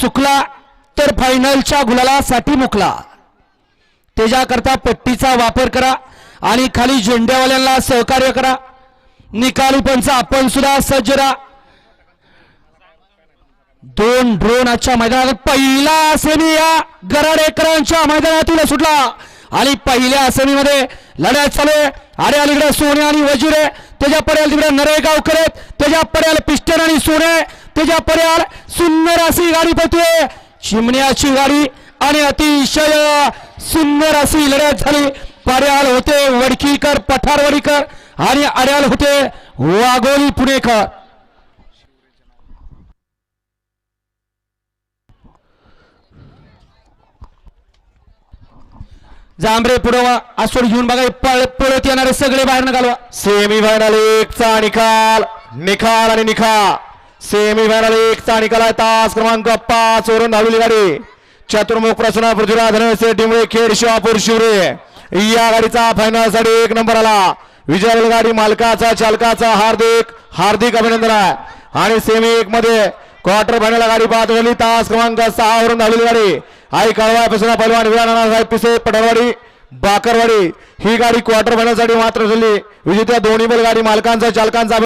चुकला तर फायनलच्या गुलालासाठी मुकला। त्याच्याकरता पट्टीचा वापर करा आणि खाली झेंड्यावाल्यांना सहकार्य करा। निकाली पंच आपण सुद्धा सज्ज राहा। दोन ड्रोन आजच्या मैदानात पहिला सेमी या गराडेकरांच्या मैदानातून सुटला आणि पहिल्या सेमीमध्ये लढाई चालू आहे। अरे अलीकडे सोने आणि वजीर आहे, त्याच्या पर्याल तिकडे नरेगावकर आहेत, त्याच्या पर्याल पिस्टन आणि सोने, त्याच्या पर्याल सुंदर अशी गाडी पळते चिमण्याची गाडी आणि अतिशय सुंदर अशी लढत झाली। पर्याल होते वडकीकर पठारवाडीकर आणि अड्याल होते वाघोली पुणेकर। जांभरे पुढे आसोड घेऊन बघा, पळत येणारे सगळे बाहेर घालवा। सेमी फायनल 1 चा निकाल आणि निकाल। सेमी फायनल 1 चा निकाल आहे। तास क्रमांक 5 वरून धावलेली गाडी चतुर्मुख प्रसन्न पृथ्वीराज धनसे डिंबळे खेड शिवापूर शिवरे या गाडीचा फायनल साठी 1 नंबर आला। विजय गाडी मालकाचा चालकाचा हार्दिक अभिनंदन आहे। आणि सेमी 1 मध्ये क्वार्टर फायनल गाडी पाहत होती तास क्रमांक 6 वरून धावलेली गाडी आई कळवा पेसना पहिलवान विरा नानासाहेब पिसे पठारवाडी बाकरवाडी ही गाडी क्वार्टर फायनल साठी मात्र झाली। विजेत्या दोन्ही बैलगाडी मालकांचा चालकांचा